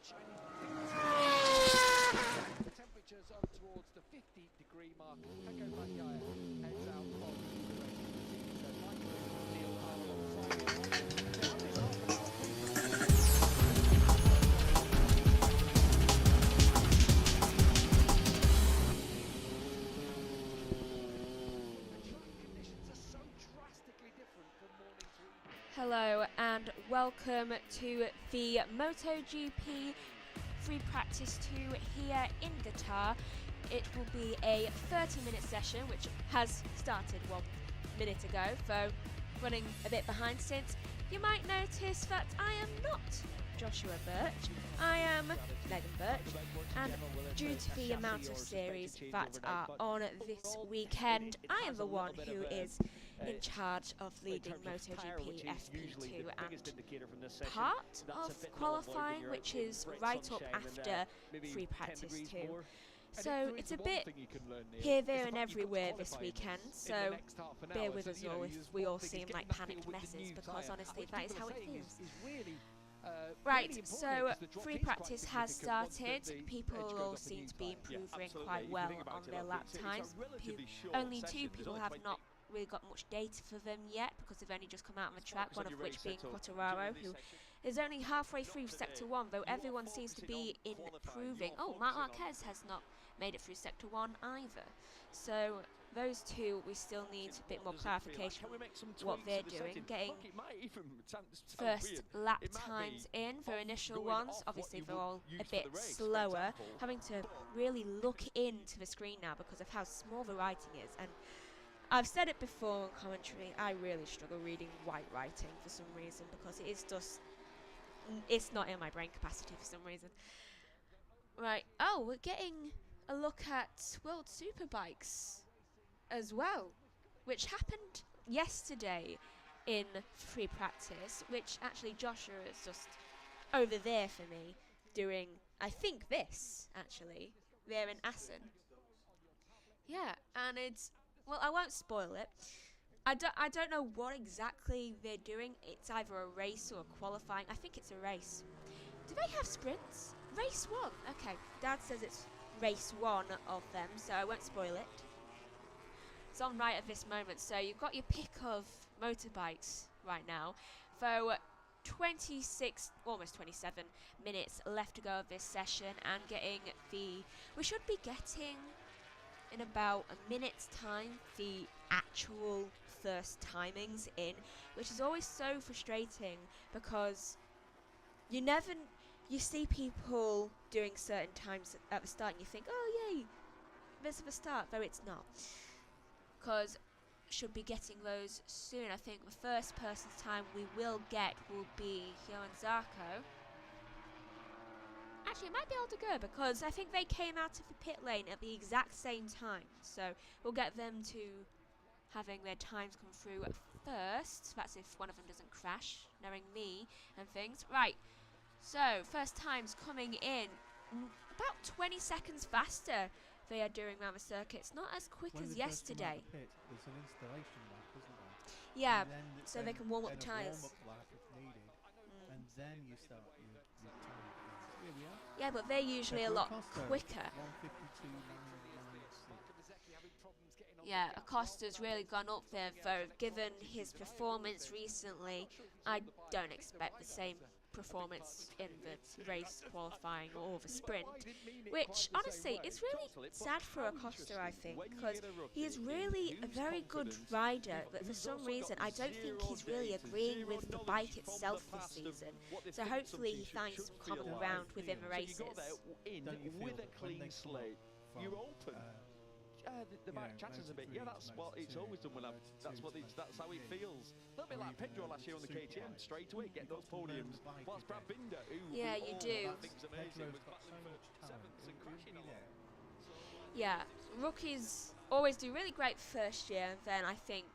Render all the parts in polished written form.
The temperatures up towards the 50-degree mark. Chequered heads out of Hello and welcome to the MotoGP Free Practice 2 here in Qatar. It will be a 30-minute session which has started 1 minute ago, so running a bit behind since you might notice that I am not Joshua Birch, I am Megan Birch, and due to the amount of series that are on this weekend, I am the one who is in charge of leading MotoGP FP2 and part of qualifying, which is right up after Free Practice 2. So it's a bit here, there and everywhere this weekend, so bear with us all if we all seem like panicked messes, because honestly that is how it feels. Right, so free practice has started. People all seem to be improving quite well on their lap times. Only 2 people have not really got much data for them yet because they've only just come out on the track, one of which being Quartararo, who is only halfway through Sector 1, though everyone seems to be improving. Oh, Marc Marquez has not made it through Sector 1 either. So those two, we still need a bit more clarification what they're doing, getting first lap times in for initial ones. Obviously they're all a bit slower, having to really look into the screen now because of how small the writing is. And I've said it before in commentary, I really struggle reading white writing for some reason because it is just, it's not in my brain capacity for some reason. Right, oh, we're getting a look at World Superbikes as well, which happened yesterday in free practice, which actually Joshua is just over there for me doing, I think this, actually, there in Assen. Yeah, and it's, well, I won't spoil it. I don't know what exactly they're doing. It's either a race or a qualifying. I think it's a race. Do they have sprints? Race 1. Okay, Dad says it's race 1 of them, so I won't spoil it. It's on right at this moment, so you've got your pick of motorbikes right now. So 26, almost 27 minutes left to go of this session, and we should be getting in about a minute's time the actual first timings in, which is always so frustrating because you see people doing certain times at the start and you think, oh yay, this is the start, though it's not, because should be getting those soon. I think the first person's time we will get will be Johan Zarco. Actually, it might be able to go because I think they came out of the pit lane at the exact same time. So we'll get them to having their times come through first. That's if one of them doesn't crash, knowing me and things. Right, so first times coming in about 20 seconds faster they are doing around the circuit. It's not as quick as yesterday. There's an installation lap, isn't there? Yeah, so they can warm up tyres. And then you start your time. Yeah, but they're usually a lot quicker. Yeah, Acosta's really gone up there, though. Given his performance recently, I don't expect the same performance in the race qualifying or the sprint, which honestly is really sad for Acosta, I think, because he is really a very good rider, but for some reason I don't think he's really agreeing with the bike itself this season. So hopefully he finds some common ground within the races. With a clean slate, you're open. The back chatters a bit. Yeah, that's what it's always done when that's how it feels. A little bit like Pedro last year on the KTM, straight away get those podiums. Whilst Brad Binder, who yeah, you do. Things amazing, was battling for 7th and crashing a lot. Yeah, rookies always do really great first year, and then I think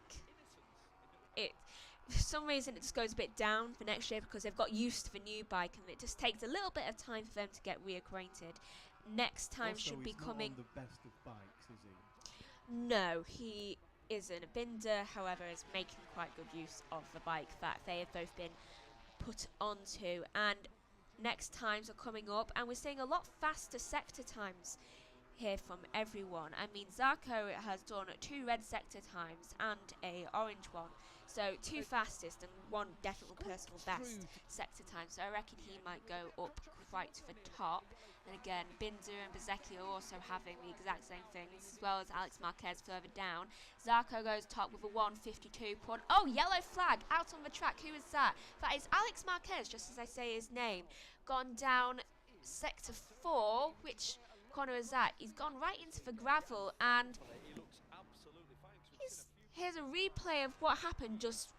for some reason it just goes a bit down for next year because they've got used to the new bike, and it just takes a little bit of time for them to get reacquainted. Next time also, should be coming. Not on the best of bikes, is he? No, he isn't. Binder, however, is making quite good use of the bike that they have both been put onto, and next times are coming up, and we're seeing a lot faster sector times here from everyone. I mean, Zarco has done 2 red sector times and a orange one, so 2 fastest and 1 definitely personal best sector time, so I reckon he might go up quite to the top. And again, Binder and Bezzecchi are also having the exact same things, as well as Alex Marquez further down. Zarco goes top with a 1:52. Oh, yellow flag out on the track. Who is that? That is Alex Marquez, just as I say his name. Gone down sector 4. Which corner is that? He's gone right into the gravel, and here's a replay of what happened. Just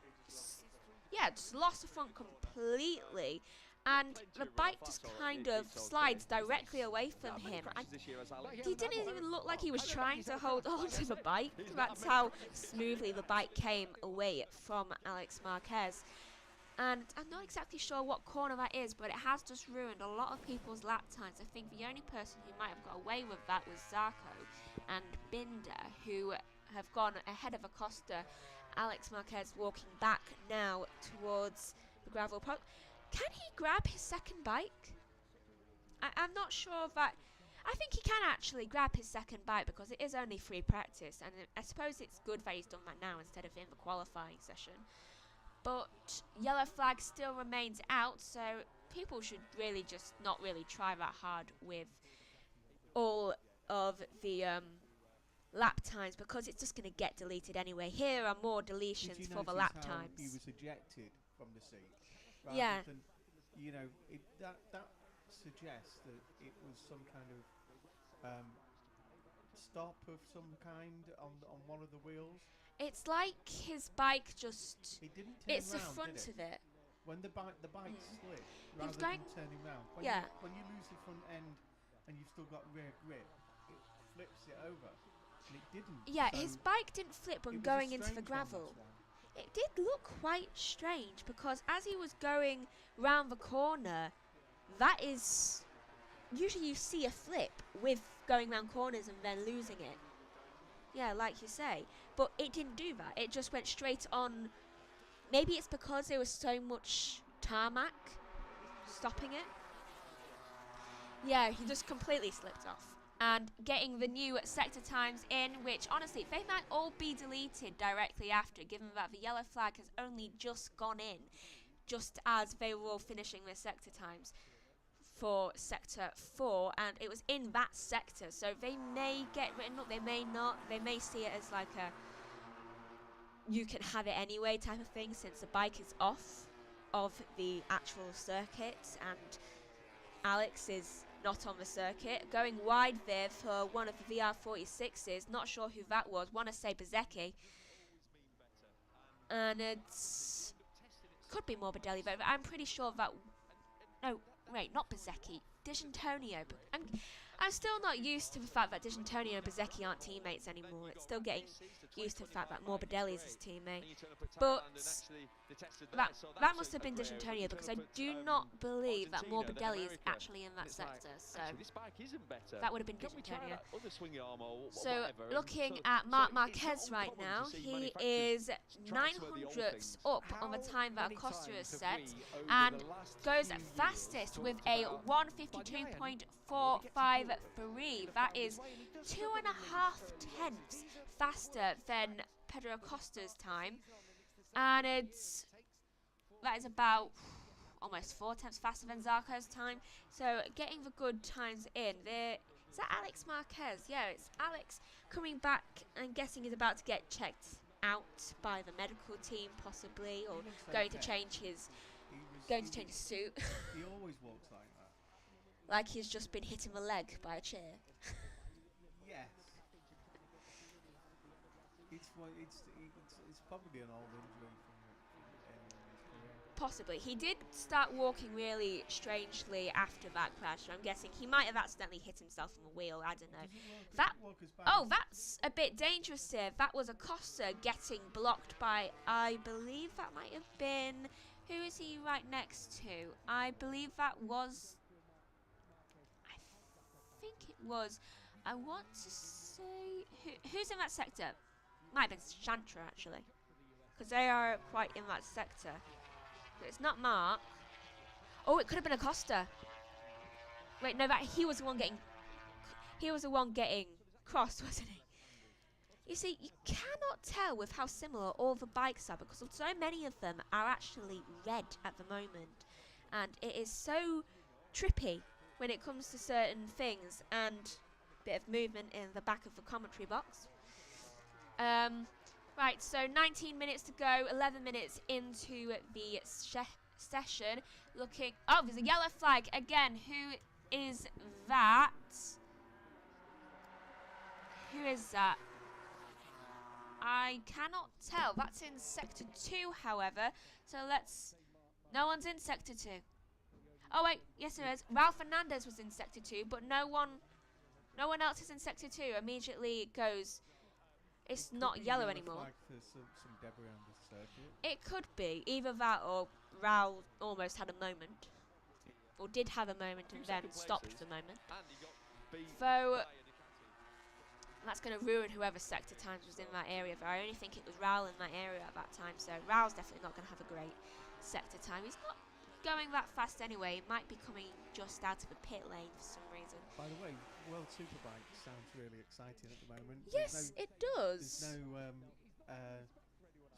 lost the front completely. And the bike just kind of slides directly away from him. He didn't even look like he was trying to hold on to the bike. That's how smoothly the bike came away from Alex Marquez. And I'm not exactly sure what corner that is, but it has just ruined a lot of people's lap times. I think the only person who might have got away with that was Zarco and Binder, who have gone ahead of Acosta. Alex Marquez walking back now towards the gravel park. Can he grab his second bike? I'm not sure that... I think he can actually grab his second bike because it is only free practice, and I suppose it's good that he's done that now instead of in the qualifying session. But yellow flag still remains out, so people should really just not really try that hard with all of the lap times, because it's just going to get deleted anyway. Here are more deletions for the lap times. He was ejected from the seat. Yeah. Than, you know, that suggests that it was some kind of stop of some kind on one of the wheels. It's like his bike just... It didn't turn it's the round, front did it? of it. When the bike slipped, rather was going... than turning round. When you lose the front end and you've still got rear grip, it flips it over. And it didn't. Yeah, so his bike didn't flip when going into the gravel. It did look quite strange, because as he was going round the corner, that is... Usually you see a flip with going round corners and then losing it. Yeah, like you say. But it didn't do that. It just went straight on. Maybe it's because there was so much tarmac stopping it. Yeah, he just completely slipped off. And getting the new sector times in, which honestly, they might all be deleted directly after, given that the yellow flag has only just gone in, just as they were all finishing their sector times for sector 4, and it was in that sector, so they may get written up, they may not, they may see it as like a you can have it anyway type of thing, since the bike is off of the actual circuit and Alex is not on the circuit. Going wide there for one of the VR46s, not sure who that was, want to say Bezzecchi, and it's could be Morbidelli, but I'm pretty sure that no, wait, not Bezzecchi, Dijantonio. I'm still not used to the fact that Dijantonio and Bezzecchi aren't teammates anymore. It's still getting used to the fact that Morbidelli is his teammate. But that must have been Dijantonio, because I do not believe that Morbidelli is actually in that sector. So that would have been Dijantonio. So looking at Marc Marquez right now, he is 900ths up on the time that Acosta has set, and goes fastest with a 1:52.453. That is 2.5 tenths faster than Pedro Acosta's time, and that is about almost 4 tenths faster than Zarco's time. So getting the good times in there. Is that Alex Marquez? Yeah, it's Alex coming back. I'm guessing he's about to get checked out by the medical team, possibly, or going to change his suit. He always walks like that. Like he's just been hit in the leg by a chair. Yes. It's probably an old injury from his career. Possibly. He did start walking really strangely after that crash. I'm guessing he might have accidentally hit himself on the wheel. I don't know. That's a bit dangerous here. That was Acosta getting blocked by, I believe that might have been... Who is he right next to? I believe that was... I want to say... Who's in that sector? Might have been Shantra, actually. Because they are quite in that sector. But it's not Mark. Oh, it could have been Acosta. Wait, no, he was the one getting. He was the one getting crossed, wasn't he? You see, you cannot tell with how similar all the bikes are because so many of them are actually red at the moment, and it is so trippy when it comes to certain things and bit of movement in the back of the commentary box. Right, so 19 minutes to go, 11 minutes into the session. Looking, oh, there's a yellow flag again. Who is that? Who is that? I cannot tell. That's in Sector 2, however. So let's... No one's in Sector 2. Oh, wait. Yes, there is. Ralph Fernandez was in Sector 2, but no one else is in Sector 2. Immediately it goes... It's not yellow anymore. Some debris on the circuit. It could be. Either that or Raul almost had a moment. Or did have a moment and then stopped the moment. So... That's going to ruin whoever sector times was in that area. But I only think it was Raul in that area at that time. So Raul's definitely not going to have a great sector time. He's not going that fast anyway. He might be coming just out of the pit lane for some reason. By the way, World Superbike sounds really exciting at the moment. Yes, it does. There's no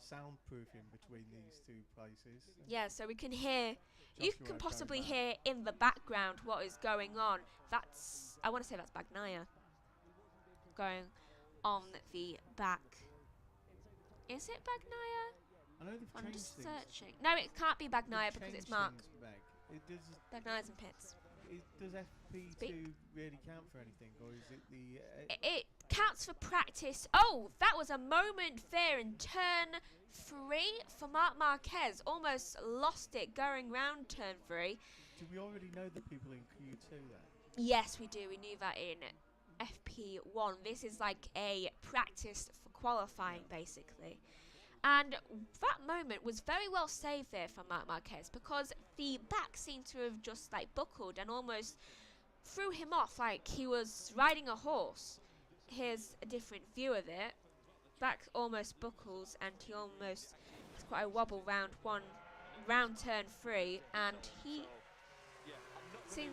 soundproofing between these two places. Yeah, so we can hear... You can possibly hear in the background what is going on. That's... I want to say that's Bagnaia. Going on the back. Is it Bagnaia? I know they've I'm just things. searching. No, it can't be Bagnaia because it's Marc. Bagnaia's in pits. Does FP2 really count for anything, or is it the... It counts for practice. Oh, that was a moment there in turn 3 for Marc Marquez. Almost lost it going round turn 3. Do we already know the people in Q2 then? Yes, we do. We knew that in FP1. This is like a practice for qualifying, basically. And that moment was very well saved there for Marc Marquez because the back seemed to have just like buckled and almost threw him off like he was riding a horse. Here's a different view of it. Back almost buckles and he almost has quite a wobble round turn 3, and he seemed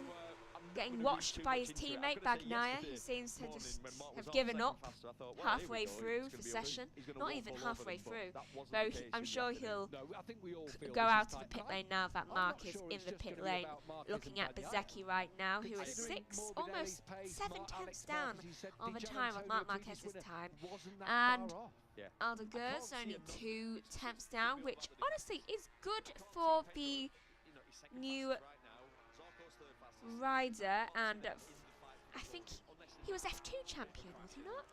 getting watched by his teammate Bagnaia. He seems to just have given up halfway through the session. Not even halfway through. Though I'm sure he'll go out of the pit lane now that Marc is in the pit lane. Looking at bsky right now, who is almost 7 tenths down on the time of Marc Marquez's time. And Aldeguer's only 2 tenths down, which honestly is good for the new rider, and I think he was F2 champion, was he not?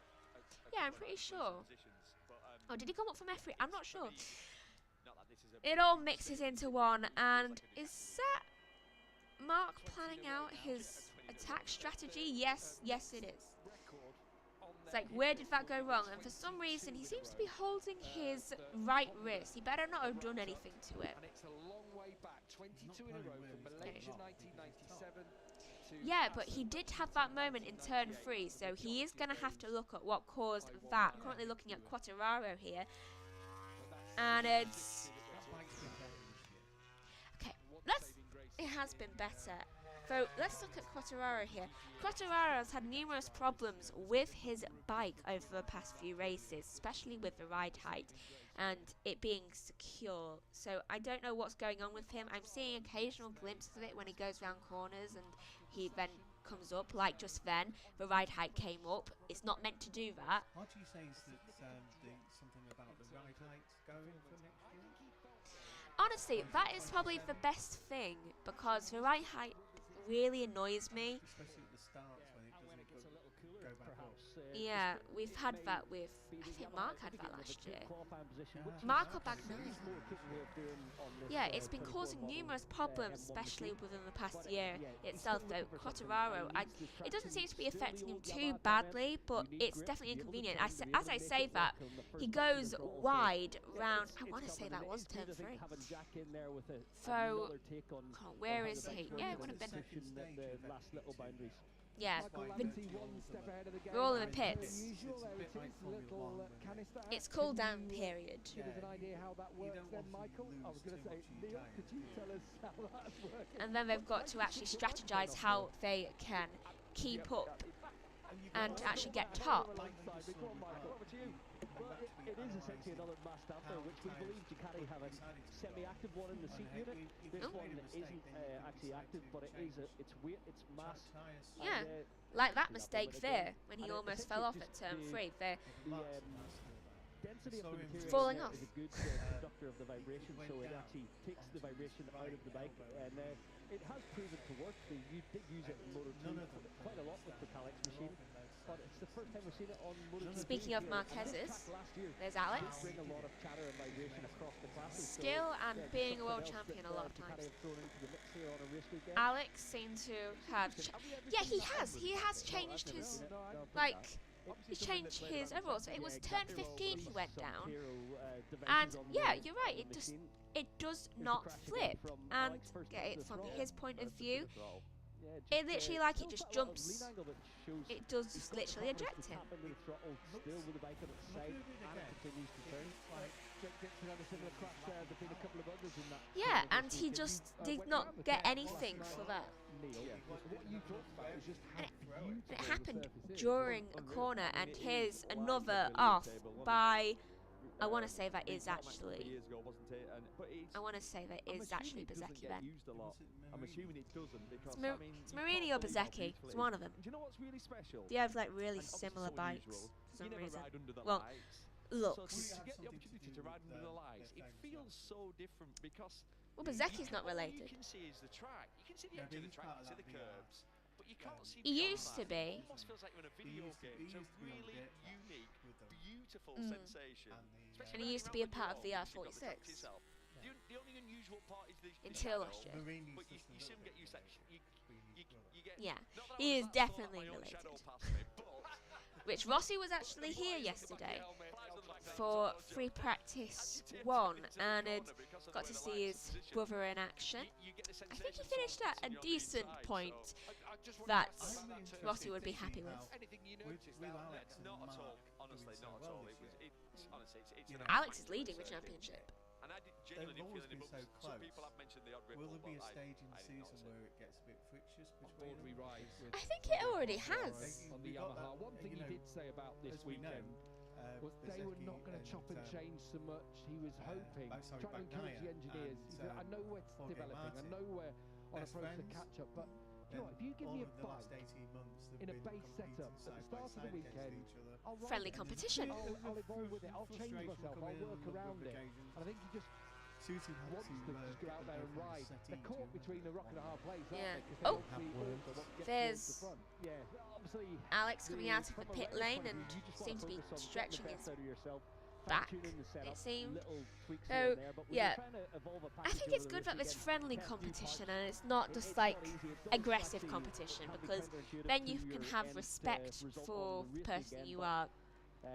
Yeah, I'm pretty sure. Oh, did he come up from F3? I'm not sure. It all mixes into one, and is that Marc planning out his attack strategy? Yes, it is. It's like, where did that go wrong? And for some reason, he seems to be holding his right wrist. He better not have done anything to it. Yeah, but he did have that moment in turn 3, so he is going to have to look at what caused that. Currently looking at Quartararo here, and it's... Okay, it has been better. So let's look at Quartararo here. Quartararo has had numerous problems with his bike over the past few races, especially with the ride height and it being secure. So I don't know what's going on with him. I'm seeing occasional glimpses of it when he goes around corners and he then comes up, like just then. The ride height came up. It's not meant to do that. What do you say is that something about the ride height going for next year? Honestly, that is probably the best thing because the ride height really annoys me. Especially at the starts when it doesn't go back up. Yeah, we've had that with, I think Marc had that last year. Marc or Bagnaia? Yeah, it's been causing numerous problems, especially within the past year itself though. Quartararo, it doesn't seem to be affecting him too badly, but it's definitely inconvenient. As I say that, he goes wide round, I want to say that was turn 3. So, where is he? Yeah, it would have been. Yeah, we're all in the pits. It's cool down period. And then they've got to actually strategize how they can keep up and actually get top. It is essentially another mass damper, which we believe Ducati have a semi-active one in the seat unit. This one isn't actually active, but it's weird, it's mass. Yeah, like that mistake there when he almost fell off at turn 3. The density of the material falling off. is a good conductor of the vibration, so it actually takes the vibration out of the bike, and it has proven to work. You did use it in Moto2 quite a lot with the Calix machine, but it's the first time we've seen it on Moto2. Speaking of Marquez's, there's Alex. Bring a lot of chatter and vibration across the classes. Skill and being a world champion a lot of times. Alex seemed to have, yeah, he has changed his, like, he changed his overall. So it was turn 15 he went down, and yeah, you're right. It does not flip, and from his point of view, it literally it just jumps. It does literally eject him. Yeah, and he just did not get anything for that. And it happened during a corner, and here's another off by, I want to say that is actually Bezzecchi then. I'm assuming it doesn't because It's Marini or Bezzecchi. It's one of them. Do you know what's really special? They have like really similar bikes for some reason. Well, looks. To get the opportunity to ride under the lights, it feels so different because Bezzecchi's not related. All you can see is the track. You can see the edge of the track, you can see the curbs, but you can't see. He used to be. It almost feels like you're in a video game. It's a really unique, beautiful sensation. And he used to be a part of the R46. The only unusual part is the until last year. But you soon get used to that. You get, yeah, he is definitely related. Which Rossi was actually here yesterday for free practice 1 and had got to see his brother in action. I think he finished at a decent point that Rossi would be happy with. Not at all. Honestly, not at all. Alex is leading the championship. And I genuinely feel any bumps. Some people have mentioned the odd ripple. Will there be a stage in the season where it gets a bit frictious between them? I think it already has. On the Yamaha, one thing he did say about this weekend was they were not going to chop and change so much. He was hoping, trying to encourage the engineers. He said, I know we're developing, I know we're on a process to catch up, but you know, if you give me a bike in a base setup at the start of the weekend, friendly competition. I'll evolve with it. I'll change myself. I'll work around it. And I think he just wants to just go out there and ride. They're caught between a rock and a hard place, aren't they? Oh, there's Alex coming out of the pit lane and seems to be stretching his back, it seemed. So, yeah, I think it's good that there's friendly competition and it's not just like aggressive competition, because then you can have respect for the person you are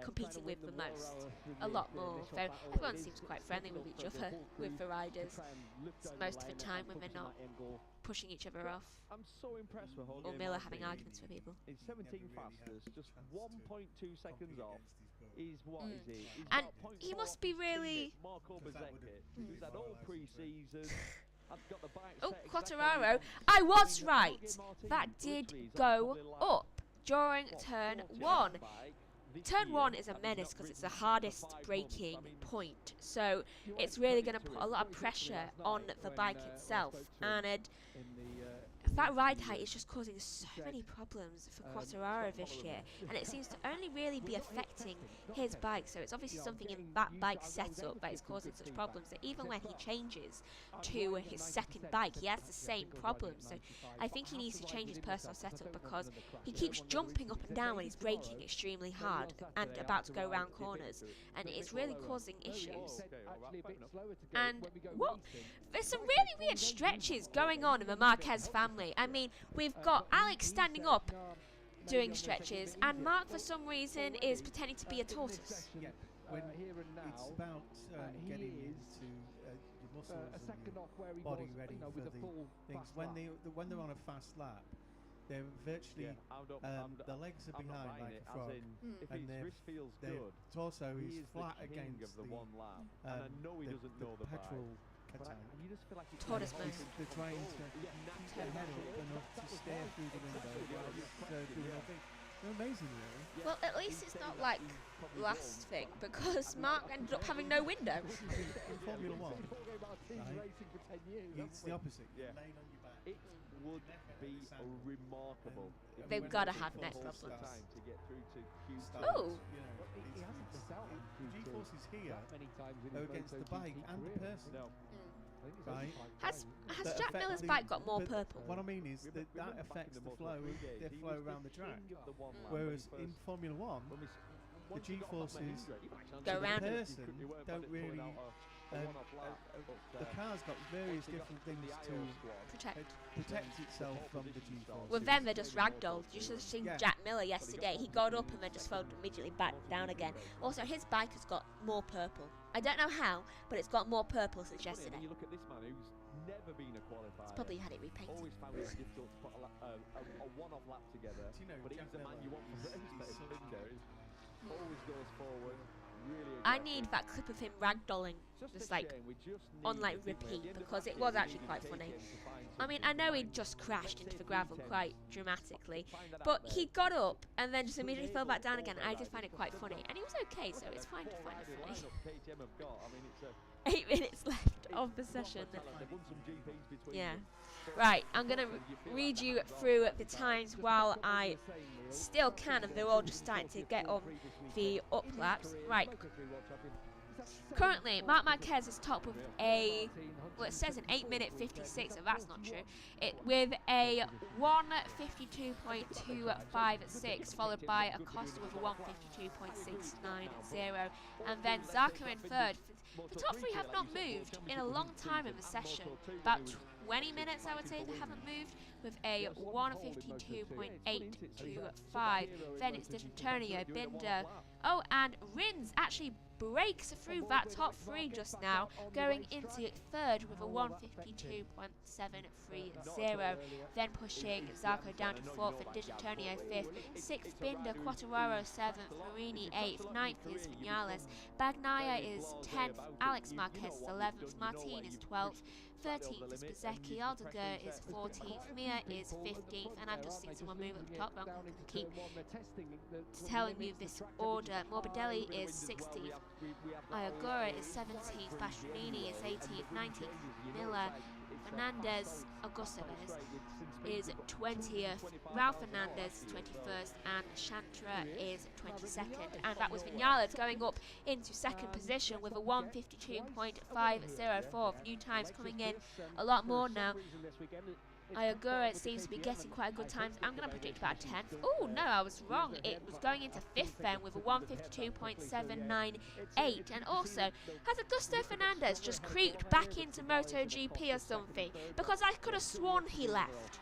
competing with the most a lot more. So everyone seems quite friendly with each other, with the riders, most of the time when they're not pushing each other off. I'm so impressed with or Miller having arguments with people. In 17 fastest, just 1.2 seconds off. Is what is he? And he must be really. Marco Bezzecchi, who's had all pre-season. Oh, Quartararo! I was right. That did go up during turn 1. Turn 1 is a menace because it's the hardest braking point, so it's really going to put a lot of pressure on the bike itself, and that ride height is just causing so many problems for Quartararo this year, and it seems to only really be affecting his bike, so it's obviously something in that bike setup that is causing such problems that even when he changes to his second bike, he has the same problem. So I think he needs to change his personal setup, because he keeps jumping up and down when he's braking extremely hard and about to go around corners, and it's really causing issues. And what? There's some really weird stretches going on in the Marquez family. I mean, we've got Alex standing up doing stretches, and Marc for some reason is pretending to be a tortoise. Yeah, when it's about getting into your muscles and your body ready for the things. When they're on a fast lap, they're virtually the legs are behind like a frog, and their torso is flat against the petrol tank. Tortoise mode. The trains keep their head up enough to stare through the window. They're amazing, really. Well, at least it's not like last thing, because Mark ended up having no window. In Formula 1, it's the opposite. You're laying on your back. It would be remarkable. They've got to have neck problems. To get through to Q2. Oh! G-forces here are against the bike and the person. Right. Has Jack Miller's bike got more purple? What I mean is that affects the flow around the track. Whereas in Formula 1, the G-forces go around the person don't really. The car's got various different things to protect itself from the G-forces. With them, they're just ragdolled. You should have seen Jack Miller yesterday. He got up and then just fell immediately back down again. Also, his bike has got more purple. I don't know how, but it's got more purple since yesterday. You look at this man who's never been a qualifier. He's probably had it repainted. Always found it difficult to put a one-off lap together. But he's the man you want for race picture. Always goes forward. Really I need that clip of him ragdolling, just like on like repeat, because it was actually quite funny. I mean, I know he just crashed into the gravel quite dramatically, but he got up and then just immediately fell back down again. I just find it quite funny, and he was okay, so it's fine to find it funny. 8 minutes left of the session. Yeah. Right, I'm going to read you through the times while I still can, and they're all just starting to get on the up laps. Right. Currently, Marc Marquez is top with it says an 8 minute 56, so that's not true. With a 1:52.256, followed by Acosta with a 1:52.690, and then Zarco in third. The top three have not moved in a long time in the session. About 20 minutes, I would say, they haven't moved, with a 1:52.825. Then it's D'Antonio, Binder. Oh, and Rins actually breaks through that top three just now, going into third with a 1:52.730. Then pushing Zarco down to fourth, and D'Antonio fifth, sixth Binder, Quartararo seventh, Marini eighth, ninth is Vinales, Bagnaia is 10th, Alex Marquez is 11th, Martin is 12th, 13th is Bezzecchi, Aldeguer is 14th, Mir is 15th, and I've just seen someone move at the top, but I'm going to keep telling you this order. Morbidelli is 16th, Iagora is 17th, Bastianini is 18th, 19th, Miller, Fernandez, Augusto is 20th, Ralph Fernandez is 21st, and Chantra is 22nd. And that was Vinales going up into second position with a 1:52.504. New times coming in a lot more now. Iagura seems to be getting quite a good times. I'm going to predict about 10th. Oh, no, I was wrong. It was going into 5th then with a 1:52.798. And also, has Augusto Fernandez just creeped back into MotoGP or something? Because I could have sworn he left.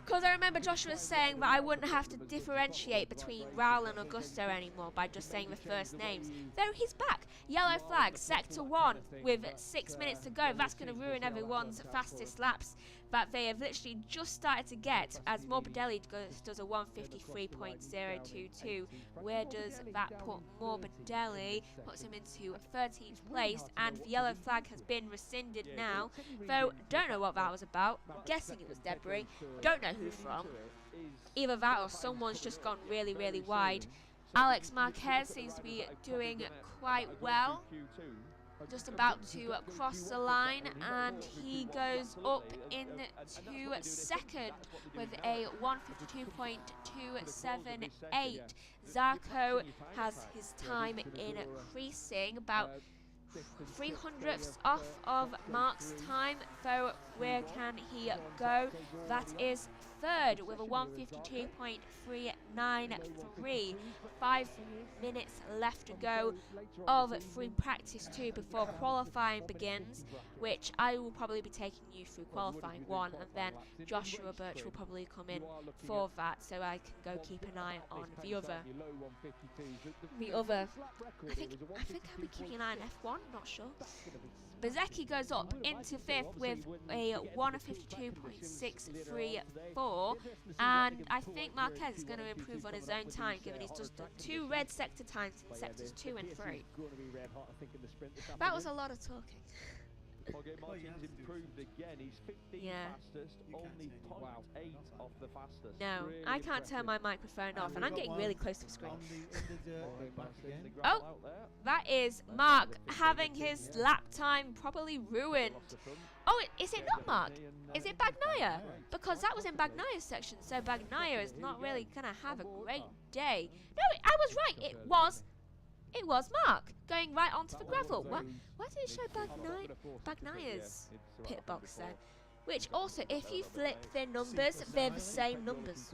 Because I remember Joshua saying that I wouldn't have to differentiate between Raul and Augusto anymore by just saying the first names. Though he's back. Yellow flag, sector 1 with 6 minutes to go. That's going to ruin everyone's fastest laps that they have literally just started to get, as Morbidelli does a 1:53.022. Where does that put Morbidelli? Puts him into 13th place, and the yellow flag has been rescinded now. Though, don't know what that was about. Guessing it was debris. Don't know who from. Either that or someone's just gone really, really wide. Alex Marquez seems to be doing quite well. Just about to cross the line, and he goes up into second with a 1:52.278. Zarco has his time increasing about 300ths off of Mark's time, so where can he go? That is third with a 1:52.393. 5 minutes left to go of free practice 2 before qualifying begins, which I will probably be taking you through qualifying 1, and then Joshua Birch will probably come in for that, so I can go keep an eye on the other. I think I'll be keeping an eye on F1, not sure. Bezzecchi goes up into 5th with a 1:52.634, and I think Marquez is going to improve on his own time, given he's just done 2 red sector times in sectors 2 and 3. That was a lot of talking. Martin's improved again. He's 15 fastest, only 0.8 off the fastest. No, I can't turn my microphone off, and I'm getting really close to the screen. Oh, that is Marc having his lap time probably ruined. Oh, is it not Marc? Is it Bagnaia? Because that was in Bagnaia's section, so Bagnaia is not really going to have a great day. No, I was right. It was Marc going right onto the gravel. Why did it show Bagnaia's pit box then? Which also, if you flip their numbers, they're the same numbers.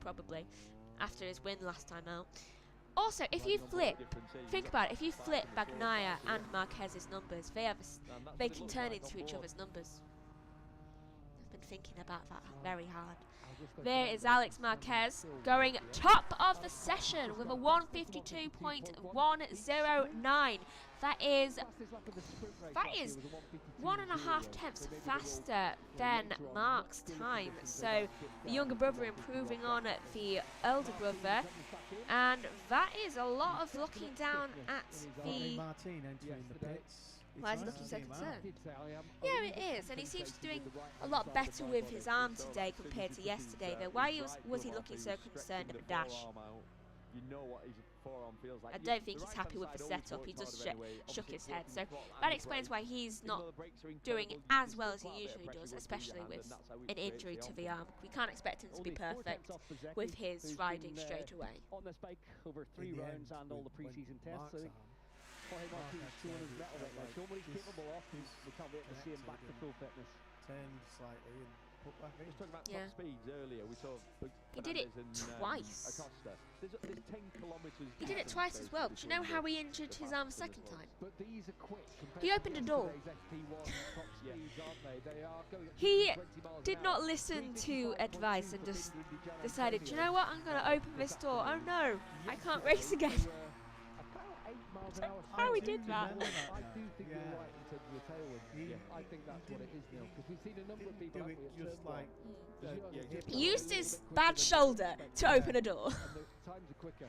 Probably, after his win last time out. Also, if you flip, think about it, if you flip Bagnaia and Marquez's numbers, they can turn into each other's numbers. I've been thinking about that very hard. There is Alex Marquez going top of the session with a 1:52.109. That is 1.5 tenths faster than Marc's time. So the younger brother improving on the elder brother, and that is a lot of looking down at the. Why is he looking so concerned? Yeah, it is, and he seems to be doing a lot better with his arm today compared to yesterday. Though, why was he looking so concerned at the dash? I don't think he's happy with the setup. He just shook his head. So that explains why he's not doing as well as he usually does, especially with an injury to the arm. We can't expect him to be perfect with his riding straight away. On this bike over 3 rounds and all the pre-season tests. Jorge Martin's showing his metal right now. Show what he's capable of. We can't wait to see him back to full fitness. Turn slightly and put back in. We were talking about top speeds earlier. We saw he did it twice. There's 10 kilometers. He did it twice as well. Do you know how he injured his arm the second time? But these are quick. He opened a door. He did not listen to advice and just decided, do you know what, I'm going to open this door. Oh no, I can't race again. How he did that. I do think you're right in terms of the tailwind. I think that's what it is now, because we've seen a number of people just like he used his bad shoulder to open a door. Times are quicker.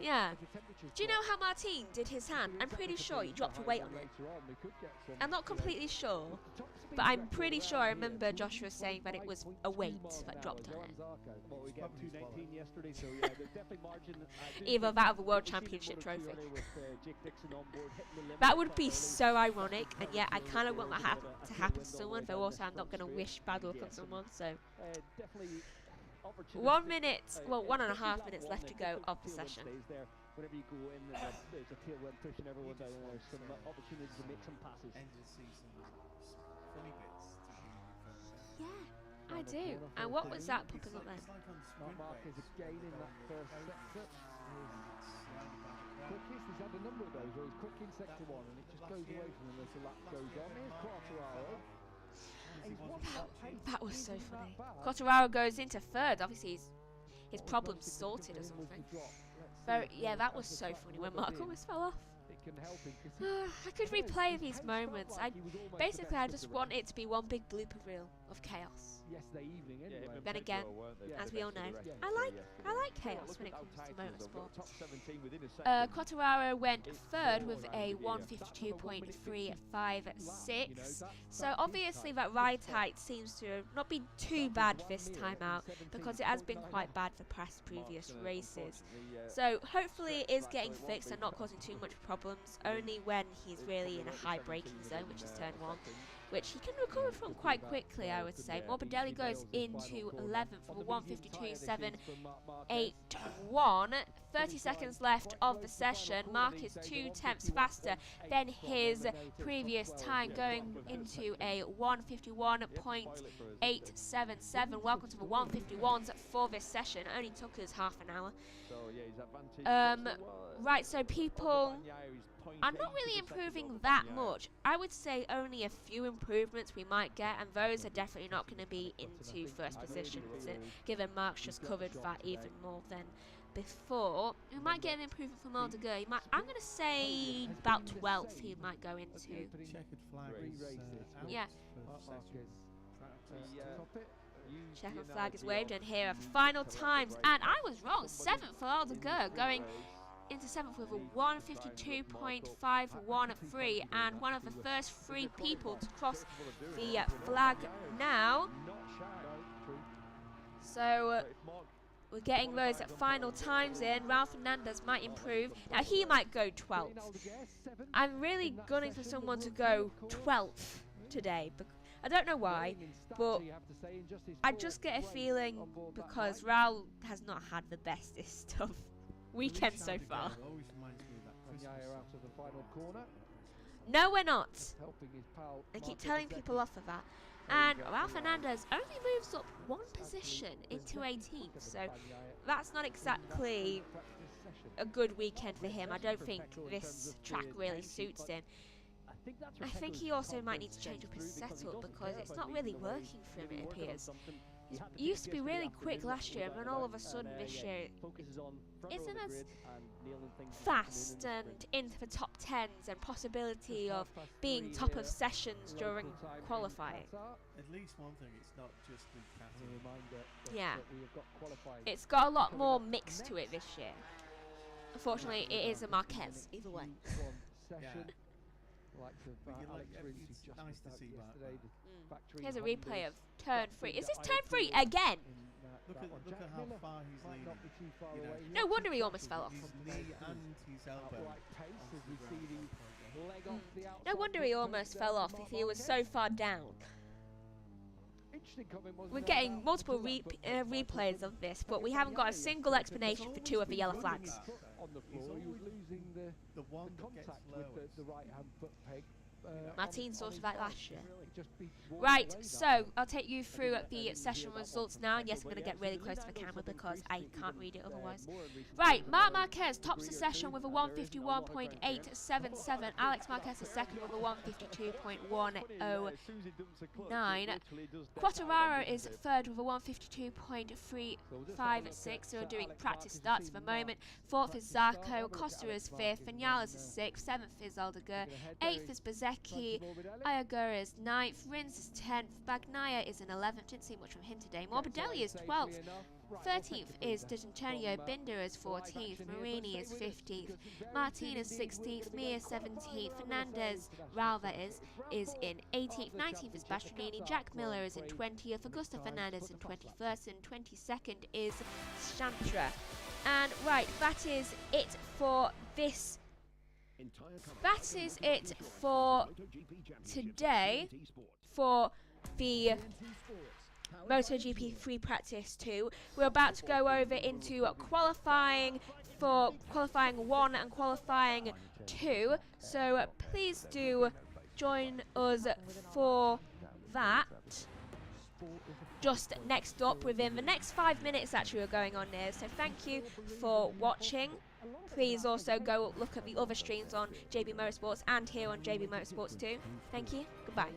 Yeah. Do you know how Martin did his hand? I'm pretty sure he dropped a weight on it. I'm not completely sure, but I'm pretty sure I remember Joshua saying that it was a weight that dropped on it. Either that or the World Championship trophy. That would be so ironic, and yet I kind of want that to happen to someone, though also I'm not going to wish bad luck on someone, so. 1 minute, well, 1.5 minutes left to go of the session. Whenever you go in, there's a tailwind pushing everyone down, and there's some opportunities to make some passes. Yeah, I do. And what was that popping up then? Marc Marquez again in that first sector. Quickest, he's had a number of those where he's quick in sector 1 and it just goes away from him as the lap goes on. Here's Quartararo. That was so funny. Quartararo goes into 3rd. Obviously, his problem's sorted or something. But yeah, that was so funny when Marc almost fell off. I could replay these moments. I just want it to be one big blooper reel of chaos. Yesterday evening, anyway. Then again, as we all know, I like chaos when it comes to motorsport. Quartararo went 3rd with a 1:52.356. So obviously that ride height seems to not be too bad this time out, because it has been quite bad for past previous races. So hopefully it is getting fixed and not causing too much problems, only when he's really in a high braking zone, which is turn 1. Which he can recover from quite quickly, I would say. Morbidelli goes into 11th for 1:52.781. 30 seconds left of the session. Marc is 2 tenths faster than his previous time, going into a 1:51.877. Welcome to the 1:51s for this session. It only took us half an hour. Right, so people are not really improving that much. I would say only a few improvements we might get, and those are definitely not going to be into first position, given Marc's just covered that even more than before. We might get an improvement from Aldegur. He might, I'm going to say about 12th he might go into. Checkered flag is yeah. Checkered flag is idea waved, and here are final times. And I was wrong. 7th for Aldegur, going into 7th with a 152.513, and one of the first 3 people to cross the flag now. So we're getting those final times in. Ralph Fernandez might improve. Now he might go 12th. I'm really gunning for someone to go 12th today. I don't know why, but I just get a feeling because Raul has not had the bestest of weekend so far. No, we're not. I keep telling people off of that. And Ralph Fernandez only moves up 1 position into 18th, so that's not exactly a good weekend for him. I don't think this track really suits him. I think he also might need to change up his setup because it's not really working for him, it appears. He used to be really quick last year, and then all of a sudden this year isn't as fast and into the top 10s and possibility of being top of sessions during qualifying. At least one thing, it's not just the yeah, it's got a lot more mix to it this year. Unfortunately, it is a Marquez either way. It's nice to see that. Here's a replay of turn 3. Is this turn 3 again? Look at how far he's leading. No wonder he almost fell off. His knee and his elbow. No wonder he almost fell off if he was so far down. We're getting multiple replays of this, but we haven't got a single explanation for 2 of the yellow flags. The one that gets lowest. Martin sorted that last year. Right, so I'll take you through the session results now, and yes, I'm going to get really close to the camera because I can't read it otherwise. Right, Marc Marquez tops the session with a 151.877. Alex Marquez is second with a 152.109. Quartararo is third with a 152.356. So we're doing practice starts at the moment. Fourth is Zarco, Costa is fifth, Vinales is sixth, seventh is Aldegur, eighth is Bezzecchi, Ayagur is 9th, Rins is 10th, Bagnaia is in 11th, didn't see much from him today, Morbidelli is 12th, 13th is D'Antonio, Binder is 14th, Marini is 15th, Martin is 16th, Mir is 17th, Fernandez, Raul that is in 18th, 19th is Bastronini, Jack Miller is in 20th, Augusto Fernandez in 21st, and 22nd is Chantra. And right, that is it for this. That is it for today for the MotoGP Free Practice 2. We're about to go over into qualifying for qualifying 1 and qualifying 2. So please do join us for that. Just next up, within the next 5 minutes actually we're going on there. So thank you for watching. Please also go look at the other streams on JB Motorsports and here on JB Motorsports too. Thank you. Goodbye.